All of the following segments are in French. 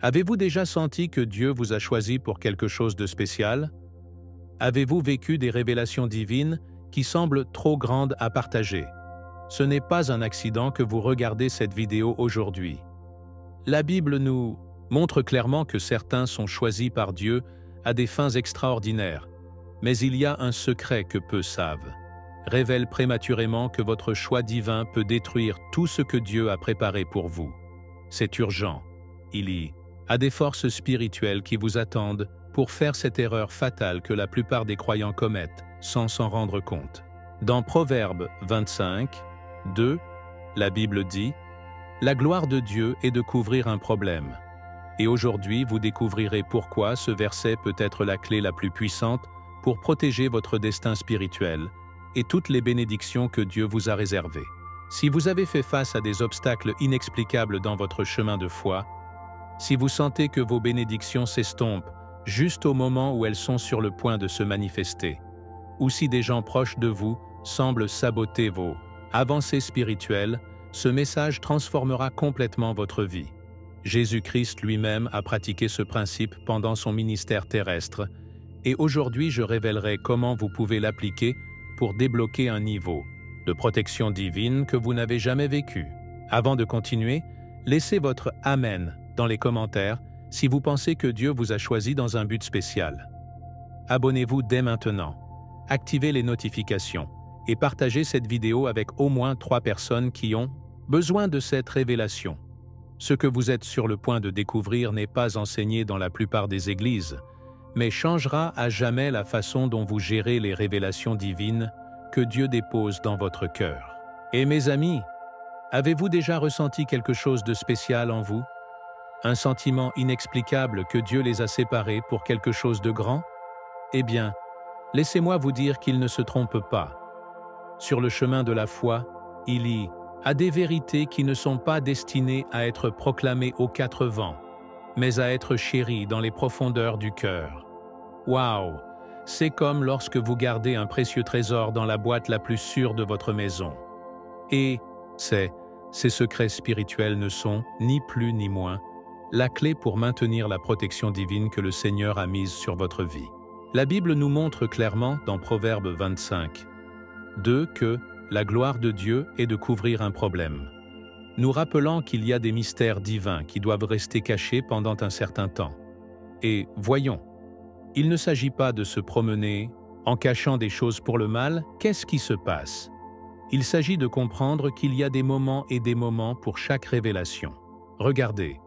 Avez-vous déjà senti que Dieu vous a choisi pour quelque chose de spécial? Avez-vous vécu des révélations divines qui semblent trop grandes à partager? Ce n'est pas un accident que vous regardez cette vidéo aujourd'hui. La Bible nous montre clairement que certains sont choisis par Dieu à des fins extraordinaires, mais il y a un secret que peu savent. Révèle prématurément que votre choix divin peut détruire tout ce que Dieu a préparé pour vous. C'est urgent. Il y a des forces spirituelles qui vous attendent pour faire cette erreur fatale que la plupart des croyants commettent sans s'en rendre compte. Dans Proverbe 25, 2, la Bible dit « La gloire de Dieu est de couvrir un problème ». Et aujourd'hui, vous découvrirez pourquoi ce verset peut être la clé la plus puissante pour protéger votre destin spirituel et toutes les bénédictions que Dieu vous a réservées. Si vous avez fait face à des obstacles inexplicables dans votre chemin de foi, si vous sentez que vos bénédictions s'estompent juste au moment où elles sont sur le point de se manifester, ou si des gens proches de vous semblent saboter vos avancées spirituelles, ce message transformera complètement votre vie. Jésus-Christ lui-même a pratiqué ce principe pendant son ministère terrestre, et aujourd'hui je révélerai comment vous pouvez l'appliquer pour débloquer un niveau de protection divine que vous n'avez jamais vécu. Avant de continuer, laissez votre « Amen » dans les commentaires si vous pensez que Dieu vous a choisi dans un but spécial. Abonnez-vous dès maintenant, activez les notifications et partagez cette vidéo avec au moins 3 personnes qui ont besoin de cette révélation. Ce que vous êtes sur le point de découvrir n'est pas enseigné dans la plupart des églises, mais changera à jamais la façon dont vous gérez les révélations divines que Dieu dépose dans votre cœur. Et mes amis, avez-vous déjà ressenti quelque chose de spécial en vous? Un sentiment inexplicable que Dieu les a séparés pour quelque chose de grand? Eh bien, laissez-moi vous dire qu'il ne se trompe pas. Sur le chemin de la foi, il y a des vérités qui ne sont pas destinées à être proclamées aux 4 vents, mais à être chéries dans les profondeurs du cœur. Waouh! C'est comme lorsque vous gardez un précieux trésor dans la boîte la plus sûre de votre maison. Et ces secrets spirituels ne sont, ni plus ni moins, la clé pour maintenir la protection divine que le Seigneur a mise sur votre vie. La Bible nous montre clairement dans Proverbe 25, 2 que la gloire de Dieu est de couvrir un problème, nous rappelant qu'il y a des mystères divins qui doivent rester cachés pendant un certain temps. Et voyons, il ne s'agit pas de se promener en cachant des choses pour le mal. Qu'est-ce qui se passe? Il s'agit de comprendre qu'il y a des moments et des moments pour chaque révélation. Regardez,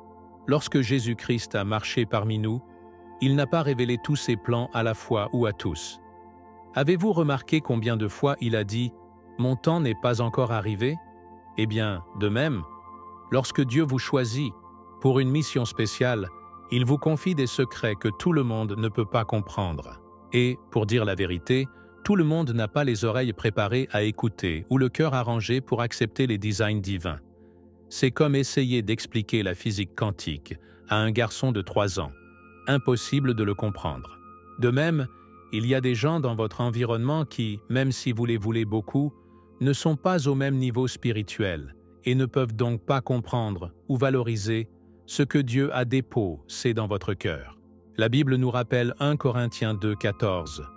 lorsque Jésus-Christ a marché parmi nous, il n'a pas révélé tous ses plans à la fois ou à tous. Avez-vous remarqué combien de fois il a dit « Mon temps n'est pas encore arrivé » ? Eh bien, de même, lorsque Dieu vous choisit pour une mission spéciale, il vous confie des secrets que tout le monde ne peut pas comprendre. Et, pour dire la vérité, tout le monde n'a pas les oreilles préparées à écouter ou le cœur arrangé pour accepter les designs divins. C'est comme essayer d'expliquer la physique quantique à un garçon de 3 ans. Impossible de le comprendre. De même, il y a des gens dans votre environnement qui, même si vous les voulez beaucoup, ne sont pas au même niveau spirituel et ne peuvent donc pas comprendre ou valoriser ce que Dieu a déposé dans votre cœur. La Bible nous rappelle 1 Corinthiens 2, 14,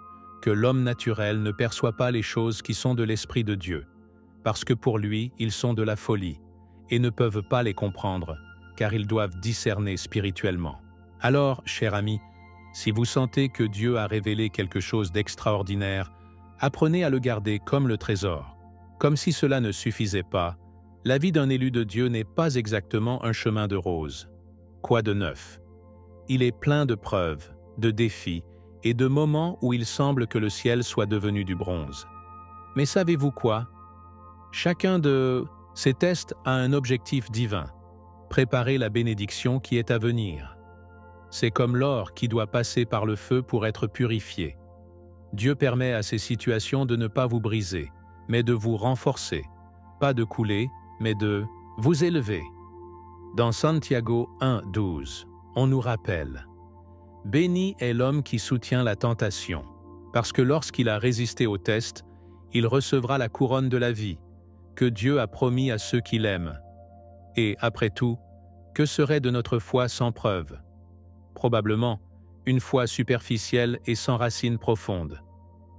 que l'homme naturel ne perçoit pas les choses qui sont de l'Esprit de Dieu, parce que pour lui, ils sont de la folie, et ne peuvent pas les comprendre, car ils doivent discerner spirituellement. Alors, cher ami, si vous sentez que Dieu a révélé quelque chose d'extraordinaire, apprenez à le garder comme le trésor. Comme si cela ne suffisait pas, la vie d'un élu de Dieu n'est pas exactement un chemin de roses. Quoi de neuf? Il est plein de preuves, de défis et de moments où il semble que le ciel soit devenu du bronze. Mais savez-vous quoi? Chacun de ces tests a un objectif divin, préparer la bénédiction qui est à venir. C'est comme l'or qui doit passer par le feu pour être purifié. Dieu permet à ces situations de ne pas vous briser, mais de vous renforcer, pas de couler, mais de vous élever. Dans Santiago 1,12, on nous rappelle « Béni est l'homme qui soutient la tentation, parce que lorsqu'il a résisté au test, il recevra la couronne de la vie, que Dieu a promis à ceux qui l'aiment. Et après tout, Que serait de notre foi sans preuve? Probablement, une foi superficielle et sans racines profondes.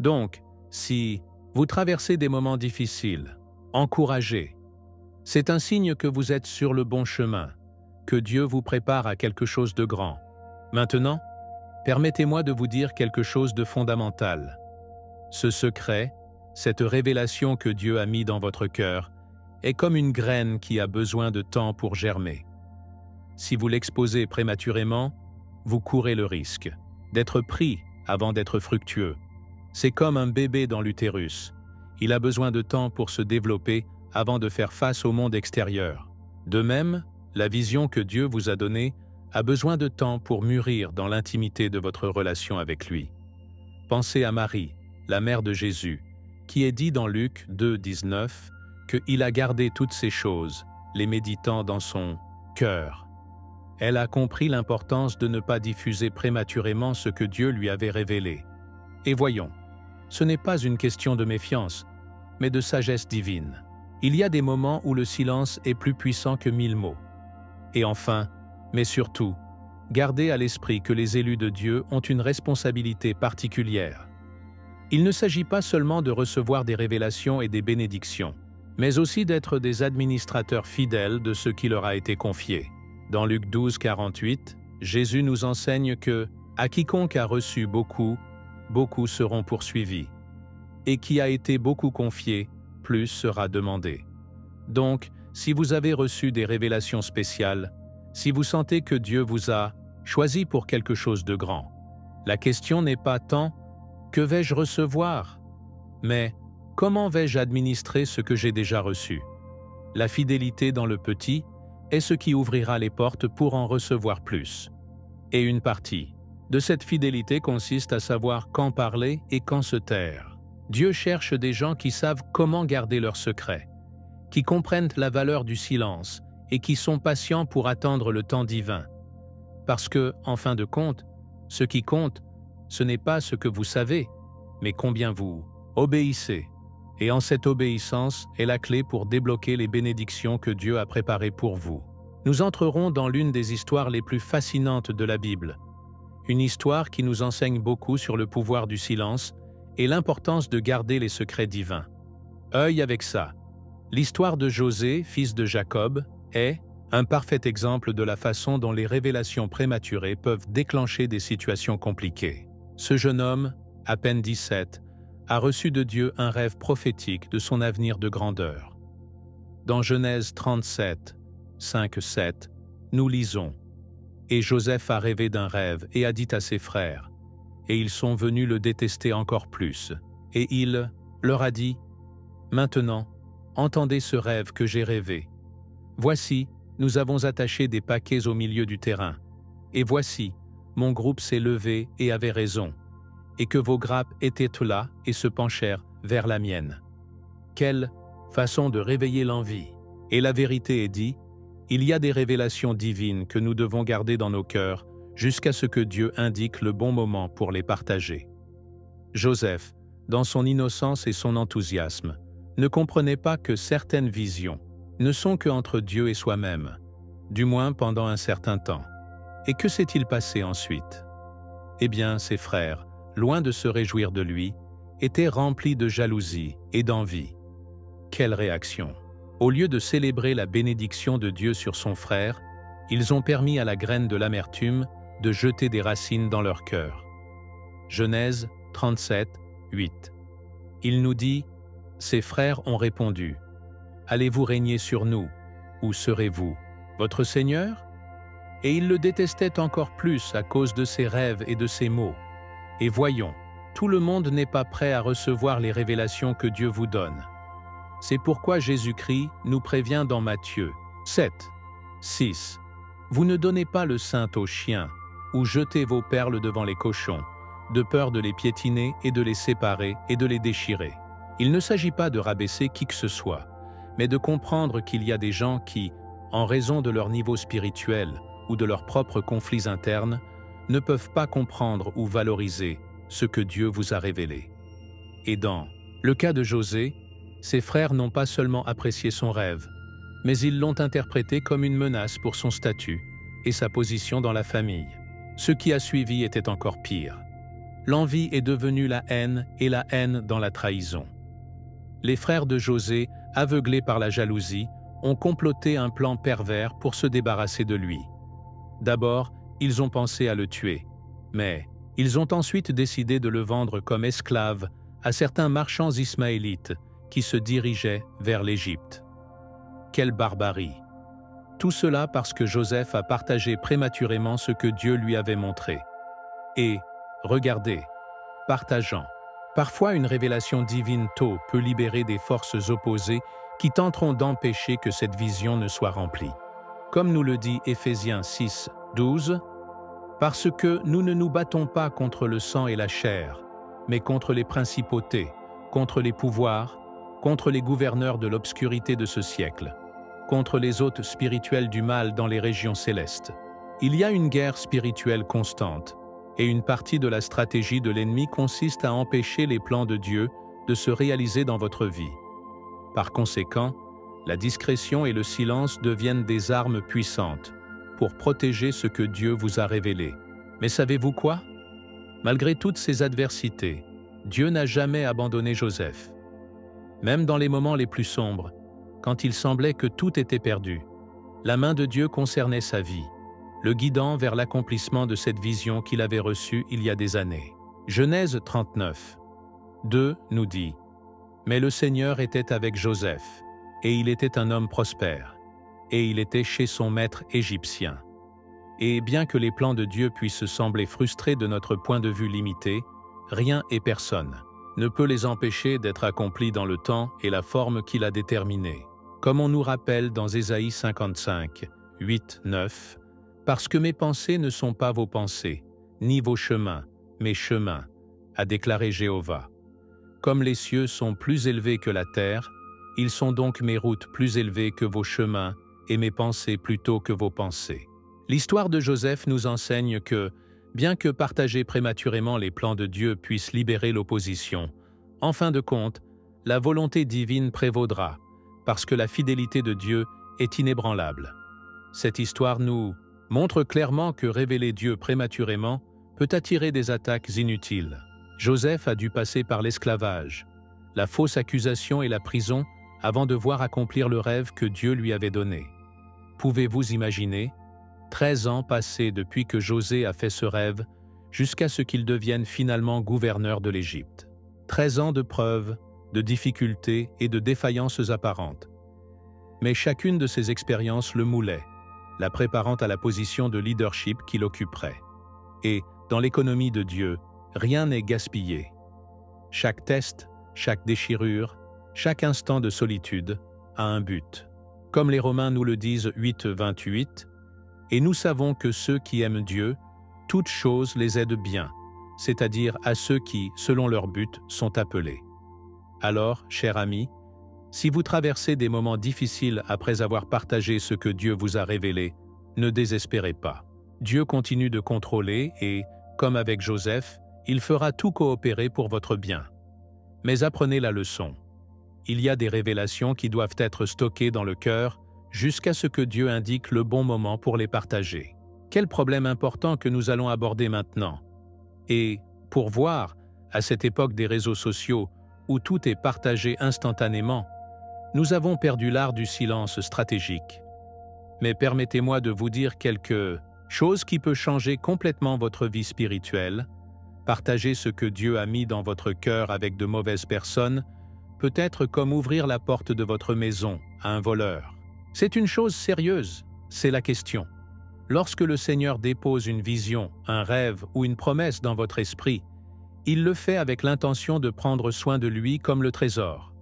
Donc, si vous traversez des moments difficiles, encouragez. C'est un signe que vous êtes sur le bon chemin, que Dieu vous prépare à quelque chose de grand. Maintenant, permettez-moi de vous dire quelque chose de fondamental. Ce secret, cette révélation que Dieu a mis dans votre cœur, est comme une graine qui a besoin de temps pour germer. Si vous l'exposez prématurément, vous courez le risque d'être pris avant d'être fructueux. C'est comme un bébé dans l'utérus. Il a besoin de temps pour se développer avant de faire face au monde extérieur. De même, la vision que Dieu vous a donnée a besoin de temps pour mûrir dans l'intimité de votre relation avec lui. Pensez à Marie, la mère de Jésus, qui est dit dans Luc 2, 19, qu'il a gardé toutes ces choses, les méditant dans son cœur. Elle a compris l'importance de ne pas diffuser prématurément ce que Dieu lui avait révélé. Et voyons, ce n'est pas une question de méfiance, mais de sagesse divine. Il y a des moments où le silence est plus puissant que 1000 mots. Et enfin, mais surtout, gardez à l'esprit que les élus de Dieu ont une responsabilité particulière. Il ne s'agit pas seulement de recevoir des révélations et des bénédictions, mais aussi d'être des administrateurs fidèles de ce qui leur a été confié. Dans Luc 12, 48, Jésus nous enseigne que « À quiconque a reçu beaucoup, beaucoup seront poursuivis, et qui a été beaucoup confié, plus sera demandé. » Donc, si vous avez reçu des révélations spéciales, si vous sentez que Dieu vous a choisi pour quelque chose de grand, la question n'est pas tant « Que vais-je recevoir ?» mais « Comment vais-je administrer ce que j'ai déjà reçu ?» La fidélité dans le petit est ce qui ouvrira les portes pour en recevoir plus. Et une partie de cette fidélité consiste à savoir quand parler et quand se taire. Dieu cherche des gens qui savent comment garder leurs secrets, qui comprennent la valeur du silence et qui sont patients pour attendre le temps divin. Parce que, en fin de compte, ce qui compte, ce n'est pas ce que vous savez, mais combien vous obéissez. Et en cette obéissance est la clé pour débloquer les bénédictions que Dieu a préparées pour vous. Nous entrerons dans l'une des histoires les plus fascinantes de la Bible. Une histoire qui nous enseigne beaucoup sur le pouvoir du silence et l'importance de garder les secrets divins. Œil avec ça. L'histoire de José, fils de Jacob, est un parfait exemple de la façon dont les révélations prématurées peuvent déclencher des situations compliquées. Ce jeune homme, à peine 17, a reçu de Dieu un rêve prophétique de son avenir de grandeur. Dans Genèse 37, 5-7, nous lisons « Et Joseph a rêvé d'un rêve et a dit à ses frères, et ils sont venus le détester encore plus. Et il leur a dit « Maintenant, entendez ce rêve que j'ai rêvé. Voici, nous avons attaché des paquets au milieu du terrain, et voici, mon groupe s'est levé et avait raison, et que vos grappes étaient là et se penchèrent vers la mienne. » Quelle façon de réveiller l'envie! Et la vérité est dit, il y a des révélations divines que nous devons garder dans nos cœurs jusqu'à ce que Dieu indique le bon moment pour les partager. Joseph, dans son innocence et son enthousiasme, ne comprenait pas que certaines visions ne sont qu'entre Dieu et soi-même, du moins pendant un certain temps. Et que s'est-il passé ensuite? Eh bien, ses frères, loin de se réjouir de lui, étaient remplis de jalousie et d'envie. Quelle réaction! Au lieu de célébrer la bénédiction de Dieu sur son frère, ils ont permis à la graine de l'amertume de jeter des racines dans leur cœur. Genèse 37, 8. Il nous dit « Ses frères ont répondu « Allez-vous régner sur nous? Où serez-vous? Votre Seigneur ?» Et ils le détestaient encore plus à cause de ses rêves et de ses mots. Et voyons, tout le monde n'est pas prêt à recevoir les révélations que Dieu vous donne. C'est pourquoi Jésus-Christ nous prévient dans Matthieu 7, 6. « Vous ne donnez pas le sein aux chiens, ou jetez vos perles devant les cochons, de peur de les piétiner et de les séparer et de les déchirer. » Il ne s'agit pas de rabaisser qui que ce soit, mais de comprendre qu'il y a des gens qui, en raison de leur niveau spirituel ou de leurs propres conflits internes, ne peuvent pas comprendre ou valoriser ce que Dieu vous a révélé. Et dans le cas de José, ses frères n'ont pas seulement apprécié son rêve, mais ils l'ont interprété comme une menace pour son statut et sa position dans la famille. Ce qui a suivi était encore pire. L'envie est devenue la haine et la haine dans la trahison. Les frères de José, aveuglés par la jalousie, ont comploté un plan pervers pour se débarrasser de lui. D'abord, ils ont pensé à le tuer, mais ils ont ensuite décidé de le vendre comme esclave à certains marchands ismaélites qui se dirigeaient vers l'Égypte. Quelle barbarie! Tout cela parce que Joseph a partagé prématurément ce que Dieu lui avait montré. Et, regardez, partageant. Parfois une révélation divine tôt peut libérer des forces opposées qui tenteront d'empêcher que cette vision ne soit remplie. Comme nous le dit Éphésiens 6, 12, « Parce que nous ne nous battons pas contre le sang et la chair, mais contre les principautés, contre les pouvoirs, contre les gouverneurs de l'obscurité de ce siècle, contre les hôtes spirituels du mal dans les régions célestes. » Il y a une guerre spirituelle constante, et une partie de la stratégie de l'ennemi consiste à empêcher les plans de Dieu de se réaliser dans votre vie. Par conséquent, la discrétion et le silence deviennent des armes puissantes pour protéger ce que Dieu vous a révélé. Mais savez-vous quoi? Malgré toutes ces adversités, Dieu n'a jamais abandonné Joseph. Même dans les moments les plus sombres, quand il semblait que tout était perdu, la main de Dieu concernait sa vie, le guidant vers l'accomplissement de cette vision qu'il avait reçue il y a des années. Genèse 39, 2 nous dit « Mais le Seigneur était avec Joseph, et il était un homme prospère, et il était chez son maître égyptien. Et bien que les plans de Dieu puissent sembler frustrés de notre point de vue limité, rien et personne ne peut les empêcher d'être accomplis dans le temps et la forme qu'il a déterminée. Comme on nous rappelle dans Ésaïe 55, 8, 9, « Parce que mes pensées ne sont pas vos pensées, ni vos chemins, mes chemins, a déclaré Jéhovah. Comme les cieux sont plus élevés que la terre, ils sont donc mes routes plus élevées que vos chemins et mes pensées plutôt que vos pensées. » L'histoire de Joseph nous enseigne que, bien que partager prématurément les plans de Dieu puisse libérer l'opposition, en fin de compte, la volonté divine prévaudra, parce que la fidélité de Dieu est inébranlable. Cette histoire nous montre clairement que révéler Dieu prématurément peut attirer des attaques inutiles. Joseph a dû passer par l'esclavage, la fausse accusation et la prison avant de voir accomplir le rêve que Dieu lui avait donné. Pouvez-vous imaginer 13 ans passés depuis que José a fait ce rêve jusqu'à ce qu'il devienne finalement gouverneur de l'Égypte. 13 ans de preuves, de difficultés et de défaillances apparentes. Mais chacune de ces expériences le moulait, la préparant à la position de leadership qu'il occuperait. Et, dans l'économie de Dieu, rien n'est gaspillé. Chaque test, chaque déchirure, chaque instant de solitude a un but. Comme les Romains nous le disent 8, 28, « Et nous savons que ceux qui aiment Dieu, toutes choses les aident bien, c'est-à-dire à ceux qui, selon leur but, sont appelés. » Alors, chers amis, si vous traversez des moments difficiles après avoir partagé ce que Dieu vous a révélé, ne désespérez pas. Dieu continue de contrôler et, comme avec Joseph, il fera tout coopérer pour votre bien. Mais apprenez la leçon. Il y a des révélations qui doivent être stockées dans le cœur jusqu'à ce que Dieu indique le bon moment pour les partager. Quel problème important que nous allons aborder maintenant. Et, pour voir, à cette époque des réseaux sociaux, où tout est partagé instantanément, nous avons perdu l'art du silence stratégique. Mais permettez-moi de vous dire quelque chose qui peut changer complètement votre vie spirituelle. Partager ce que Dieu a mis dans votre cœur avec de mauvaises personnes peut être comme ouvrir la porte de votre maison à un voleur. C'est une chose sérieuse, c'est la question. Lorsque le Seigneur dépose une vision, un rêve ou une promesse dans votre esprit, il le fait avec l'intention de prendre soin de lui comme le trésor.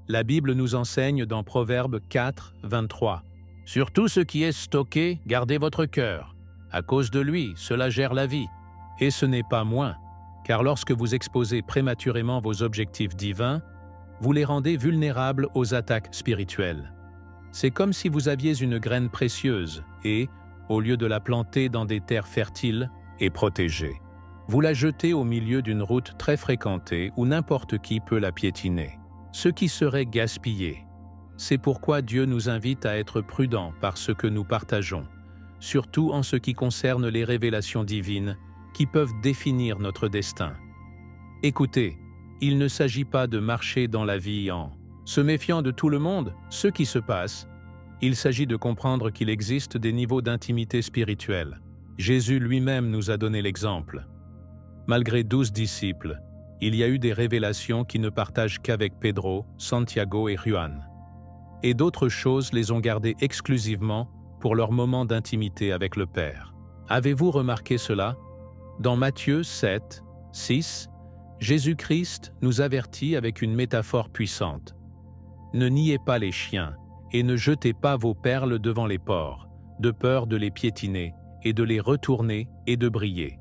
La Bible nous enseigne dans Proverbes 4, 23. « Sur tout ce qui est stocké, gardez votre cœur. À cause de lui, cela gère la vie. » Et ce n'est pas moins, car lorsque vous exposez prématurément vos objectifs divins, vous les rendez vulnérables aux attaques spirituelles. C'est comme si vous aviez une graine précieuse et, au lieu de la planter dans des terres fertiles et protégées, vous la jetez au milieu d'une route très fréquentée où n'importe qui peut la piétiner. Ce qui serait gaspillé. C'est pourquoi Dieu nous invite à être prudents par ce que nous partageons, surtout en ce qui concerne les révélations divines qui peuvent définir notre destin. Écoutez, il ne s'agit pas de marcher dans la vie en se méfiant de tout le monde, ce qui se passe. Il s'agit de comprendre qu'il existe des niveaux d'intimité spirituelle. Jésus lui-même nous a donné l'exemple. Malgré 12 disciples, il y a eu des révélations qui ne partagent qu'avec Pedro, Santiago et Juan. Et d'autres choses les ont gardées exclusivement pour leur moment d'intimité avec le Père. Avez-vous remarqué cela? Dans Matthieu 7, 6, Jésus-Christ nous avertit avec une métaphore puissante. Ne niez pas les chiens et ne jetez pas vos perles devant les porcs, de peur de les piétiner et de les retourner et de briller.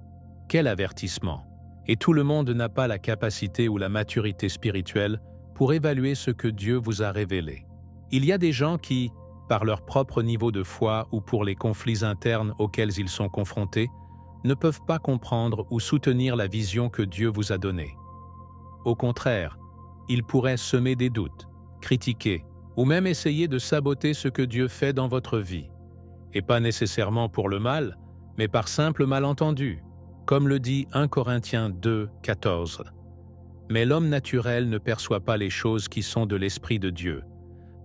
Quel avertissement! Et tout le monde n'a pas la capacité ou la maturité spirituelle pour évaluer ce que Dieu vous a révélé. Il y a des gens qui, par leur propre niveau de foi ou pour les conflits internes auxquels ils sont confrontés, ne peuvent pas comprendre ou soutenir la vision que Dieu vous a donnée. Au contraire, ils pourraient semer des doutes, critiquer ou même essayer de saboter ce que Dieu fait dans votre vie. Et pas nécessairement pour le mal, mais par simple malentendu, comme le dit 1 Corinthiens 2, 14. Mais l'homme naturel ne perçoit pas les choses qui sont de l'Esprit de Dieu,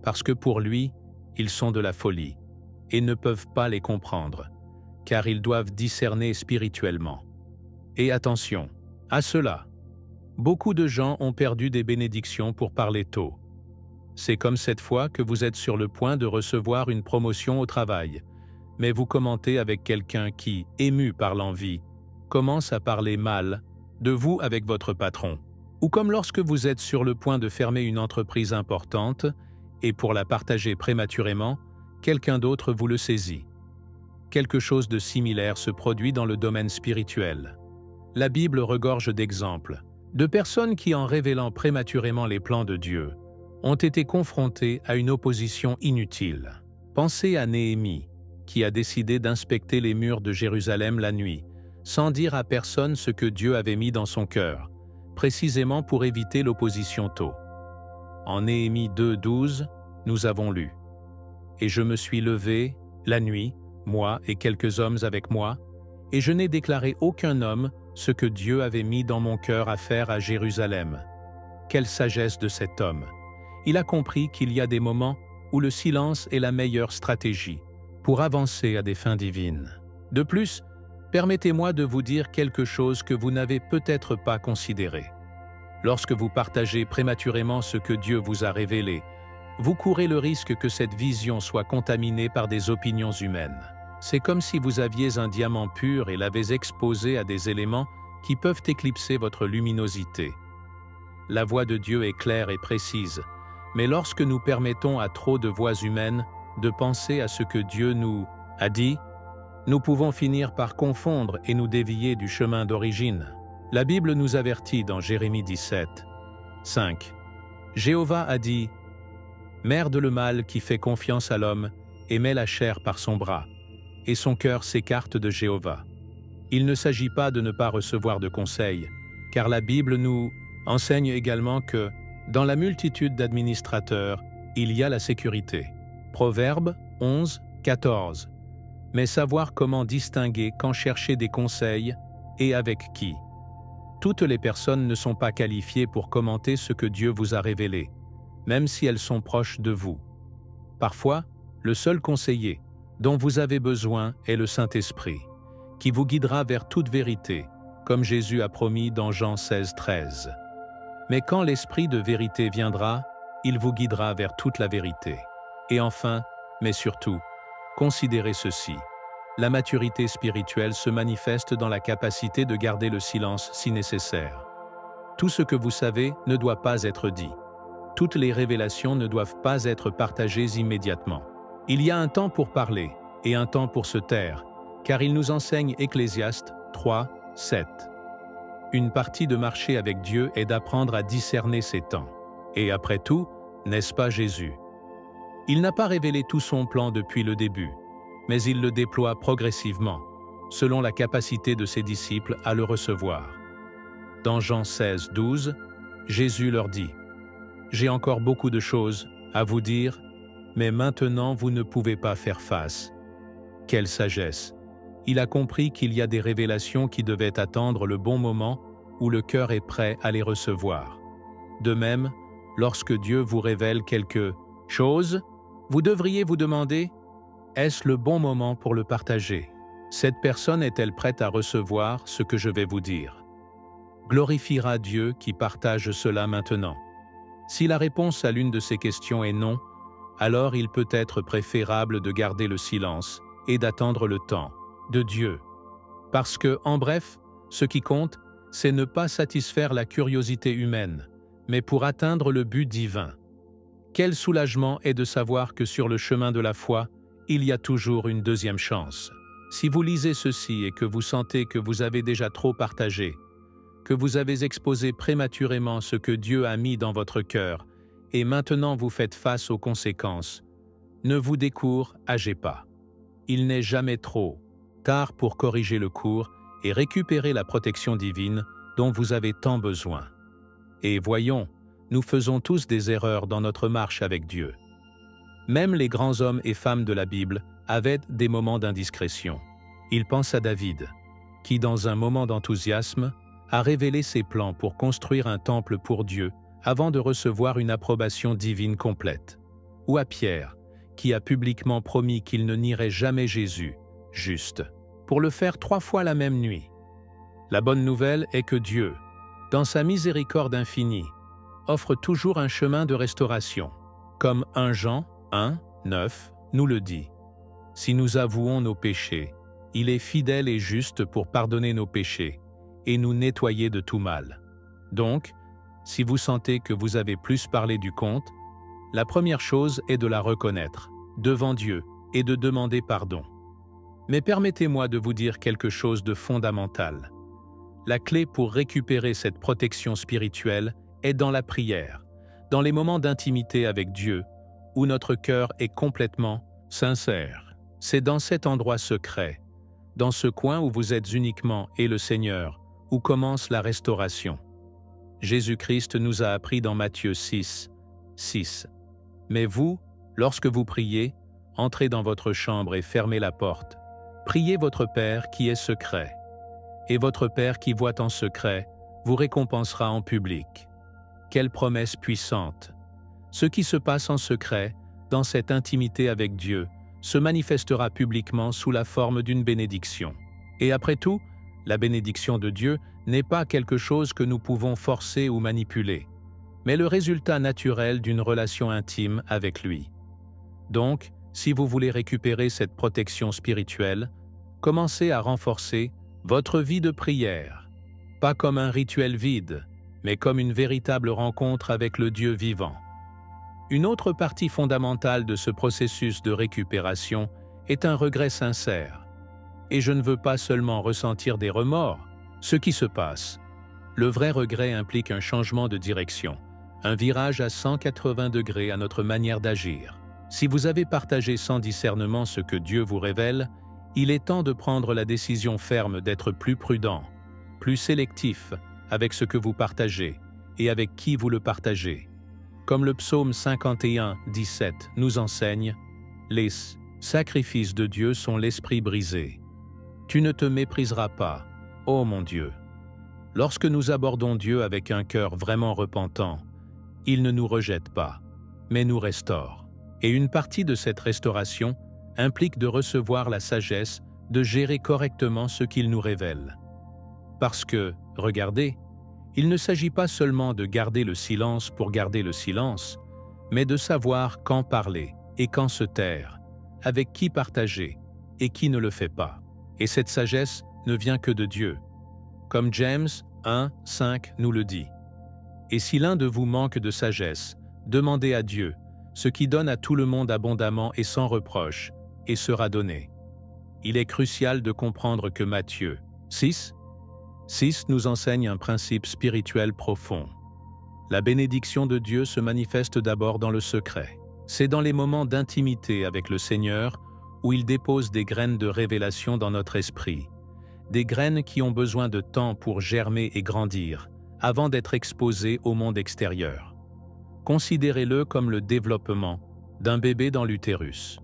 parce que pour lui, ils sont de la folie, et ne peuvent pas les comprendre, car ils doivent discerner spirituellement. Et attention, à cela, beaucoup de gens ont perdu des bénédictions pour parler tôt. C'est comme cette fois que vous êtes sur le point de recevoir une promotion au travail, mais vous commentez avec quelqu'un qui, ému par l'envie, commence à parler mal de vous avec votre patron. Ou comme lorsque vous êtes sur le point de fermer une entreprise importante et pour la partager prématurément, quelqu'un d'autre vous le saisit. Quelque chose de similaire se produit dans le domaine spirituel. La Bible regorge d'exemples, de personnes qui, en révélant prématurément les plans de Dieu, ont été confrontées à une opposition inutile. Pensez à Néhémie, qui a décidé d'inspecter les murs de Jérusalem la nuit, sans dire à personne ce que Dieu avait mis dans son cœur, précisément pour éviter l'opposition tôt. En Néhémie 2:12, nous avons lu « Et je me suis levé, la nuit, moi et quelques hommes avec moi, et je n'ai déclaré aucun homme ce que Dieu avait mis dans mon cœur à faire à Jérusalem. Quelle sagesse de cet homme! Il a compris qu'il y a des moments où le silence est la meilleure stratégie pour avancer à des fins divines. De plus, permettez-moi de vous dire quelque chose que vous n'avez peut-être pas considéré. Lorsque vous partagez prématurément ce que Dieu vous a révélé, vous courez le risque que cette vision soit contaminée par des opinions humaines. C'est comme si vous aviez un diamant pur et l'avez exposé à des éléments qui peuvent éclipser votre luminosité. La voix de Dieu est claire et précise, mais lorsque nous permettons à trop de voix humaines de penser à ce que Dieu nous a dit, nous pouvons finir par confondre et nous dévier du chemin d'origine. La Bible nous avertit dans Jérémie 17, 5. Jéhovah a dit « Merde le mal qui fait confiance à l'homme et met la chair par son bras, et son cœur s'écarte de Jéhovah. » Il ne s'agit pas de ne pas recevoir de conseils, car la Bible nous enseigne également que, dans la multitude d'administrateurs, il y a la sécurité. Proverbe 11, 14. Mais savoir comment distinguer quand chercher des conseils et avec qui. Toutes les personnes ne sont pas qualifiées pour commenter ce que Dieu vous a révélé, même si elles sont proches de vous. Parfois, le seul conseiller dont vous avez besoin est le Saint-Esprit, qui vous guidera vers toute vérité, comme Jésus a promis dans Jean 16, 13. Mais quand l'Esprit de vérité viendra, il vous guidera vers toute la vérité. Et enfin, mais surtout, considérez ceci. La maturité spirituelle se manifeste dans la capacité de garder le silence si nécessaire. Tout ce que vous savez ne doit pas être dit. Toutes les révélations ne doivent pas être partagées immédiatement. Il y a un temps pour parler et un temps pour se taire, car il nous enseigne Ecclésiaste 3, 7. Une partie de marcher avec Dieu est d'apprendre à discerner ces temps. Et après tout, n'est-ce pas Jésus? Il n'a pas révélé tout son plan depuis le début, mais il le déploie progressivement, selon la capacité de ses disciples à le recevoir. Dans Jean 16, 12, Jésus leur dit « J'ai encore beaucoup de choses à vous dire « Mais maintenant vous ne pouvez pas faire face ». Quelle sagesse! Il a compris qu'il y a des révélations qui devaient attendre le bon moment où le cœur est prêt à les recevoir. De même, lorsque Dieu vous révèle quelque chose, vous devriez vous demander « Est-ce le bon moment pour le partager ? Cette personne est-elle prête à recevoir ce que je vais vous dire ?» Glorifiera Dieu qui partage cela maintenant. Si la réponse à l'une de ces questions est non, alors il peut être préférable de garder le silence et d'attendre le temps de Dieu. Parce que, en bref, ce qui compte, c'est ne pas satisfaire la curiosité humaine, mais pour atteindre le but divin. Quel soulagement est de savoir que sur le chemin de la foi, il y a toujours une deuxième chance. Si vous lisez ceci et que vous sentez que vous avez déjà trop partagé, que vous avez exposé prématurément ce que Dieu a mis dans votre cœur, et maintenant vous faites face aux conséquences, ne vous découragez pas. Il n'est jamais trop tard pour corriger le cours et récupérer la protection divine dont vous avez tant besoin. Et voyons, nous faisons tous des erreurs dans notre marche avec Dieu. Même les grands hommes et femmes de la Bible avaient des moments d'indiscrétion. Il pense à David, qui dans un moment d'enthousiasme, a révélé ses plans pour construire un temple pour Dieu avant de recevoir une approbation divine complète. Ou à Pierre, qui a publiquement promis qu'il ne nierait jamais Jésus, juste, pour le faire 3 fois la même nuit. La bonne nouvelle est que Dieu, dans sa miséricorde infinie, offre toujours un chemin de restauration, comme 1 Jean 1, 9 nous le dit. Si nous avouons nos péchés, il est fidèle et juste pour pardonner nos péchés et nous nettoyer de tout mal. Donc, si vous sentez que vous avez plus parlé du compte, la première chose est de la reconnaître devant Dieu et de demander pardon. Mais permettez-moi de vous dire quelque chose de fondamental. La clé pour récupérer cette protection spirituelle est dans la prière, dans les moments d'intimité avec Dieu, où notre cœur est complètement sincère. C'est dans cet endroit secret, dans ce coin où vous êtes uniquement et le Seigneur, où commence la restauration. Jésus-Christ nous a appris dans Matthieu 6, 6. Mais vous, lorsque vous priez, entrez dans votre chambre et fermez la porte. Priez votre Père qui est secret. Et votre Père qui voit en secret vous récompensera en public. Quelle promesse puissante! Ce qui se passe en secret, dans cette intimité avec Dieu, se manifestera publiquement sous la forme d'une bénédiction. Et après tout, la bénédiction de Dieu n'est pas quelque chose que nous pouvons forcer ou manipuler, mais le résultat naturel d'une relation intime avec lui. Donc, si vous voulez récupérer cette protection spirituelle, commencez à renforcer votre vie de prière, pas comme un rituel vide, mais comme une véritable rencontre avec le Dieu vivant. Une autre partie fondamentale de ce processus de récupération est un regret sincère. Et je ne veux pas seulement ressentir des remords. Ce qui se passe, le vrai regret implique un changement de direction, un virage à 180 degrés à notre manière d'agir. Si vous avez partagé sans discernement ce que Dieu vous révèle, il est temps de prendre la décision ferme d'être plus prudent, plus sélectif avec ce que vous partagez et avec qui vous le partagez. Comme le psaume 51, 17 nous enseigne, « Les sacrifices de Dieu sont l'esprit brisé. Tu ne te mépriseras pas, ô mon Dieu. » Lorsque nous abordons Dieu avec un cœur vraiment repentant, il ne nous rejette pas, mais nous restaure. Et une partie de cette restauration implique de recevoir la sagesse de gérer correctement ce qu'il nous révèle. Parce que, regardez, il ne s'agit pas seulement de garder le silence pour garder le silence, mais de savoir quand parler et quand se taire, avec qui partager et qui ne le fait pas. Et cette sagesse ne vient que de Dieu. Comme James 1, 5 nous le dit. Et si l'un de vous manque de sagesse, demandez à Dieu, ce qui donne à tout le monde abondamment et sans reproche, et sera donné. Il est crucial de comprendre que Matthieu 6 nous enseigne un principe spirituel profond. La bénédiction de Dieu se manifeste d'abord dans le secret. C'est dans les moments d'intimité avec le Seigneur où il dépose des graines de révélation dans notre esprit, des graines qui ont besoin de temps pour germer et grandir, avant d'être exposées au monde extérieur. considérez-le comme le développement d'un bébé dans l'utérus.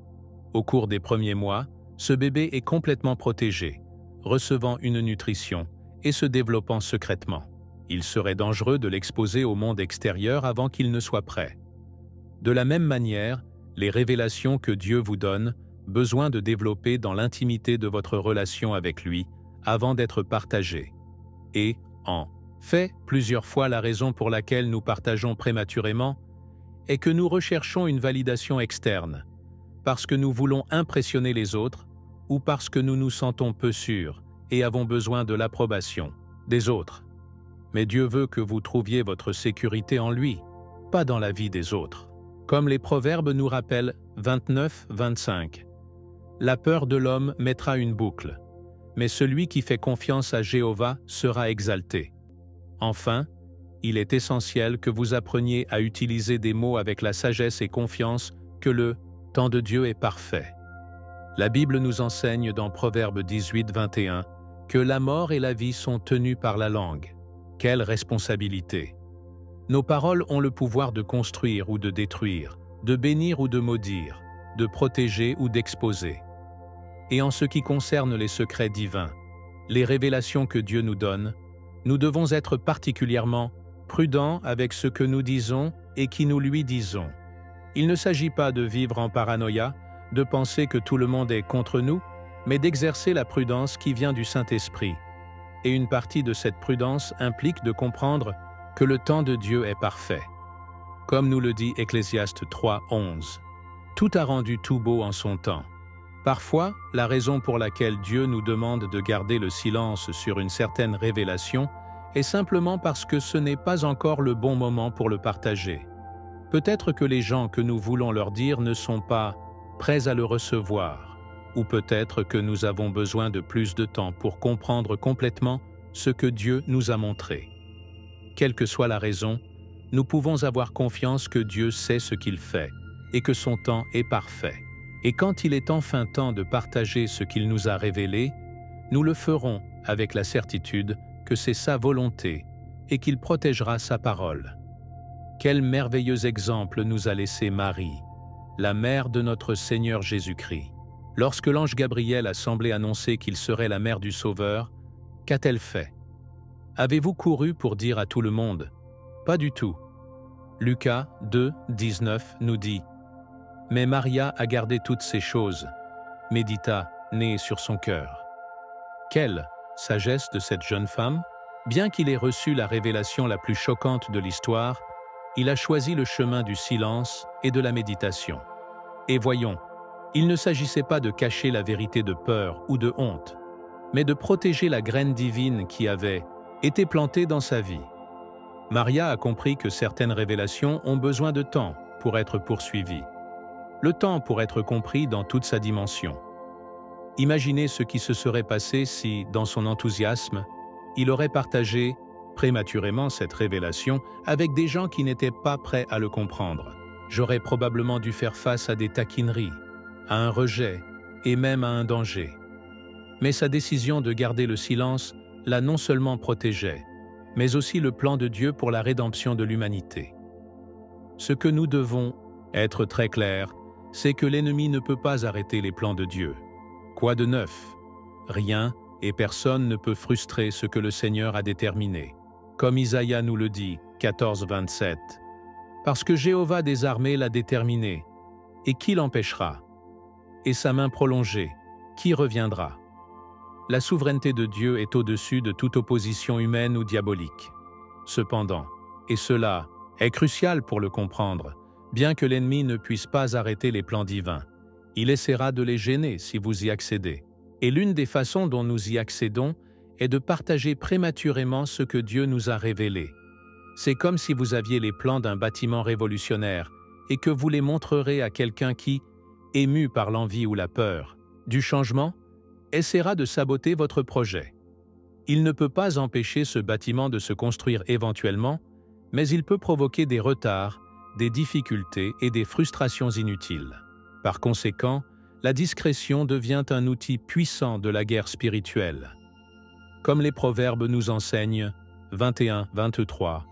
Au cours des premiers mois, ce bébé est complètement protégé, recevant une nutrition et se développant secrètement. Il serait dangereux de l'exposer au monde extérieur avant qu'il ne soit prêt. De la même manière, les révélations que Dieu vous donne, besoin de développer dans l'intimité de votre relation avec lui avant d'être partagées. Et, en fait, plusieurs fois la raison pour laquelle nous partageons prématurément est que nous recherchons une validation externe, parce que nous voulons impressionner les autres ou parce que nous nous sentons peu sûrs et avons besoin de l'approbation des autres. Mais Dieu veut que vous trouviez votre sécurité en lui, pas dans la vie des autres. Comme les Proverbes nous rappellent 29-25, « La peur de l'homme mettra une boucle, mais celui qui fait confiance à Jéhovah sera exalté. » Enfin, il est essentiel que vous appreniez à utiliser des mots avec la sagesse et confiance que le temps de Dieu est parfait. La Bible nous enseigne dans Proverbe 18-21 que la mort et la vie sont tenues par la langue. Quelle responsabilité! Nos paroles ont le pouvoir de construire ou de détruire, de bénir ou de maudire, de protéger ou d'exposer. Et en ce qui concerne les secrets divins, les révélations que Dieu nous donne, nous devons être particulièrement prudents avec ce que nous disons et qui nous lui disons. Il ne s'agit pas de vivre en paranoïa, de penser que tout le monde est contre nous, mais d'exercer la prudence qui vient du Saint-Esprit. Et une partie de cette prudence implique de comprendre que le temps de Dieu est parfait. Comme nous le dit Ecclésiaste 3:11, « Tout a rendu tout beau en son temps ». Parfois, la raison pour laquelle Dieu nous demande de garder le silence sur une certaine révélation est simplement parce que ce n'est pas encore le bon moment pour le partager. Peut-être que les gens que nous voulons leur dire ne sont pas prêts à le recevoir, ou peut-être que nous avons besoin de plus de temps pour comprendre complètement ce que Dieu nous a montré. Quelle que soit la raison, nous pouvons avoir confiance que Dieu sait ce qu'il fait et que son temps est parfait. Et quand il est enfin temps de partager ce qu'il nous a révélé, nous le ferons avec la certitude que c'est sa volonté et qu'il protégera sa parole. Quel merveilleux exemple nous a laissé Marie, la mère de notre Seigneur Jésus-Christ. Lorsque l'ange Gabriel a semblé annoncer qu'il serait la mère du Sauveur, qu'a-t-elle fait? Avez-vous couru pour dire à tout le monde? Pas du tout. Lucas 2:19 nous dit « Mais Maria a gardé toutes ces choses, médita, née sur son cœur. » Quelle sagesse de cette jeune femme! Bien qu'il ait reçu la révélation la plus choquante de l'histoire, il a choisi le chemin du silence et de la méditation. Et voyons, il ne s'agissait pas de cacher la vérité de peur ou de honte, mais de protéger la graine divine qui avait été plantée dans sa vie. Maria a compris que certaines révélations ont besoin de temps pour être poursuivies. Le temps pour être compris dans toute sa dimension. Imaginez ce qui se serait passé si, dans son enthousiasme, il aurait partagé prématurément cette révélation avec des gens qui n'étaient pas prêts à le comprendre. J'aurais probablement dû faire face à des taquineries, à un rejet et même à un danger. Mais sa décision de garder le silence l'a non seulement protégé, mais aussi le plan de Dieu pour la rédemption de l'humanité. Ce que nous devons être très clairs, c'est que l'ennemi ne peut pas arrêter les plans de Dieu. Quoi de neuf? Rien et personne ne peut frustrer ce que le Seigneur a déterminé. Comme Isaïe nous le dit, 14:27, « Parce que Jéhovah des armées l'a déterminé, et qui l'empêchera? Et sa main prolongée, qui reviendra? » La souveraineté de Dieu est au-dessus de toute opposition humaine ou diabolique. Cependant, et cela est crucial pour le comprendre, bien que l'ennemi ne puisse pas arrêter les plans divins, il essaiera de les gêner si vous y accédez. Et l'une des façons dont nous y accédons est de partager prématurément ce que Dieu nous a révélé. C'est comme si vous aviez les plans d'un bâtiment révolutionnaire et que vous les montrerez à quelqu'un qui, ému par l'envie ou la peur du changement, essaiera de saboter votre projet. Il ne peut pas empêcher ce bâtiment de se construire éventuellement, mais il peut provoquer des retards, des difficultés et des frustrations inutiles. Par conséquent, la discrétion devient un outil puissant de la guerre spirituelle. Comme les Proverbes nous enseignent, 21-23,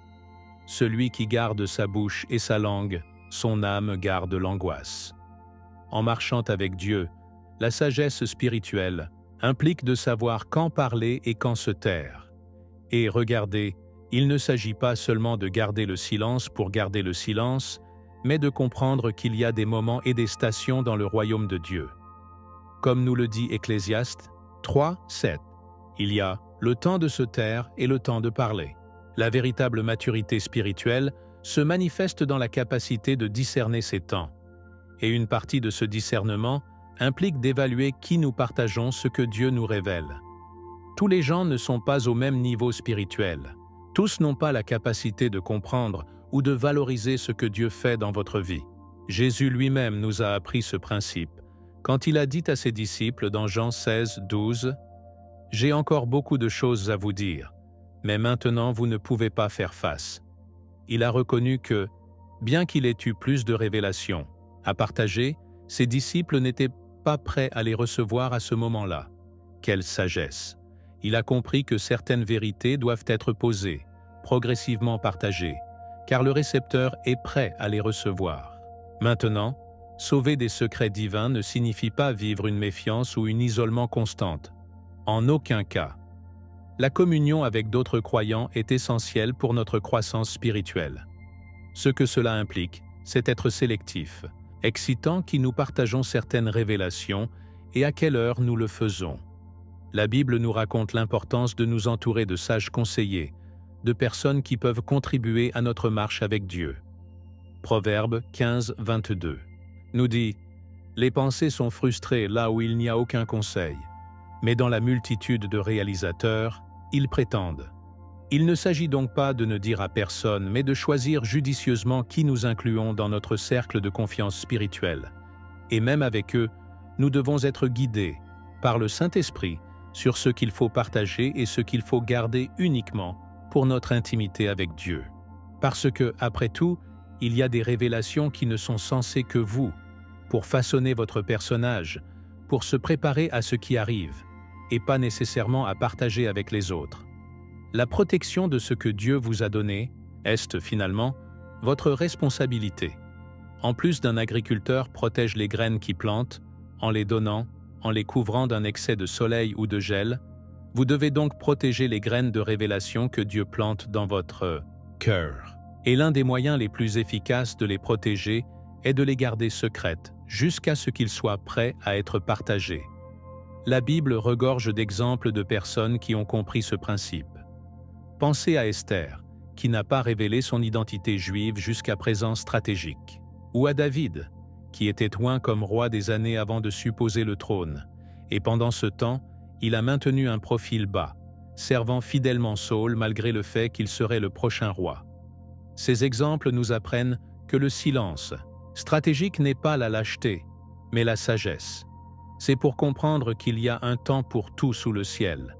Celui qui garde sa bouche et sa langue, son âme garde l'angoisse. En marchant avec Dieu, la sagesse spirituelle implique de savoir quand parler et quand se taire. Et regardez, il ne s'agit pas seulement de garder le silence pour garder le silence, mais de comprendre qu'il y a des moments et des stations dans le royaume de Dieu. Comme nous le dit Ecclésiaste 3:7, il y a le temps de se taire et le temps de parler. La véritable maturité spirituelle se manifeste dans la capacité de discerner ces temps. Et une partie de ce discernement implique d'évaluer qui nous partageons ce que Dieu nous révèle. Tous les gens ne sont pas au même niveau spirituel. Tous n'ont pas la capacité de comprendre ou de valoriser ce que Dieu fait dans votre vie. Jésus lui-même nous a appris ce principe quand il a dit à ses disciples dans Jean 16:12 « J'ai encore beaucoup de choses à vous dire, mais maintenant vous ne pouvez pas faire face. » Il a reconnu que, bien qu'il ait eu plus de révélations à partager, ses disciples n'étaient pas prêts à les recevoir à ce moment-là. Quelle sagesse! Il a compris que certaines vérités doivent être posées, progressivement partagées, car le récepteur est prêt à les recevoir. Maintenant, sauver des secrets divins ne signifie pas vivre une méfiance ou un isolement constante. En aucun cas. La communion avec d'autres croyants est essentielle pour notre croissance spirituelle. Ce que cela implique, c'est être sélectif, excitant qui nous partageons certaines révélations et à quelle heure nous le faisons. La Bible nous raconte l'importance de nous entourer de sages conseillers, de personnes qui peuvent contribuer à notre marche avec Dieu. Proverbe 15:22 nous dit « Les pensées sont frustrées là où il n'y a aucun conseil, mais dans la multitude de réalisateurs, ils prétendent. » Il ne s'agit donc pas de ne dire à personne, mais de choisir judicieusement qui nous incluons dans notre cercle de confiance spirituelle. Et même avec eux, nous devons être guidés par le Saint-Esprit sur ce qu'il faut partager et ce qu'il faut garder uniquement pour notre intimité avec Dieu. Parce que, après tout, il y a des révélations qui ne sont censées que vous, pour façonner votre personnage, pour se préparer à ce qui arrive, et pas nécessairement à partager avec les autres. La protection de ce que Dieu vous a donné est, finalement, votre responsabilité. En plus d'un agriculteur protège les graines qu'il plante, en les donnant, en les couvrant d'un excès de soleil ou de gel, vous devez donc protéger les graines de révélation que Dieu plante dans votre cœur. Et l'un des moyens les plus efficaces de les protéger est de les garder secrètes, jusqu'à ce qu'ils soient prêts à être partagés. La Bible regorge d'exemples de personnes qui ont compris ce principe. Pensez à Esther, qui n'a pas révélé son identité juive jusqu'à présent stratégique, ou à David, qui était oint comme roi des années avant de supposer le trône, et pendant ce temps, il a maintenu un profil bas, servant fidèlement Saül malgré le fait qu'il serait le prochain roi. Ces exemples nous apprennent que le silence stratégique n'est pas la lâcheté, mais la sagesse. C'est pour comprendre qu'il y a un temps pour tout sous le ciel,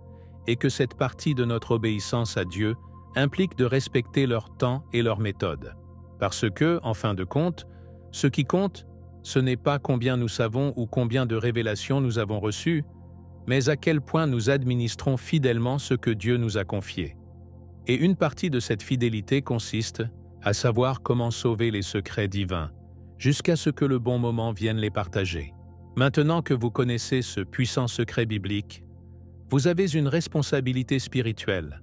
et que cette partie de notre obéissance à Dieu implique de respecter leur temps et leur méthode. Parce que, en fin de compte, ce qui compte, ce n'est pas combien nous savons ou combien de révélations nous avons reçues, mais à quel point nous administrons fidèlement ce que Dieu nous a confié. Et une partie de cette fidélité consiste à savoir comment sauver les secrets divins, jusqu'à ce que le bon moment vienne les partager. Maintenant que vous connaissez ce puissant secret biblique, vous avez une responsabilité spirituelle.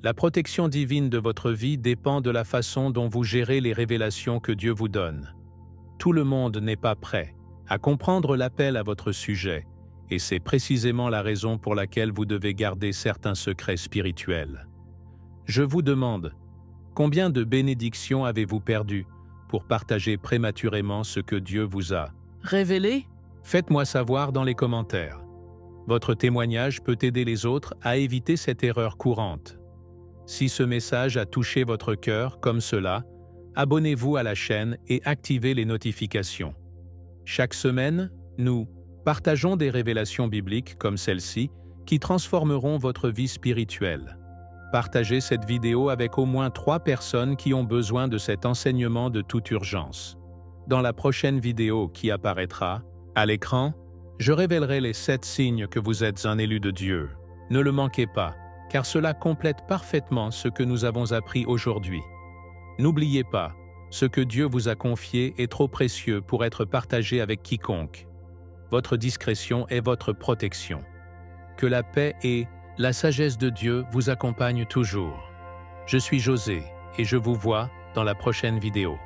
La protection divine de votre vie dépend de la façon dont vous gérez les révélations que Dieu vous donne. Tout le monde n'est pas prêt à comprendre l'appel à votre sujet, et c'est précisément la raison pour laquelle vous devez garder certains secrets spirituels. Je vous demande, combien de bénédictions avez-vous perdues pour partager prématurément ce que Dieu vous a Révélé? Faites-moi savoir dans les commentaires. Votre témoignage peut aider les autres à éviter cette erreur courante. Si ce message a touché votre cœur comme cela, abonnez-vous à la chaîne et activez les notifications. Chaque semaine, nous partageons des révélations bibliques comme celle-ci qui transformeront votre vie spirituelle. Partagez cette vidéo avec au moins 3 personnes qui ont besoin de cet enseignement de toute urgence. Dans la prochaine vidéo qui apparaîtra à l'écran, je révélerai les 7 signes que vous êtes un élu de Dieu. Ne le manquez pas, car cela complète parfaitement ce que nous avons appris aujourd'hui. N'oubliez pas, ce que Dieu vous a confié est trop précieux pour être partagé avec quiconque. Votre discrétion est votre protection. Que la paix et la sagesse de Dieu vous accompagnent toujours. Je suis José et je vous vois dans la prochaine vidéo.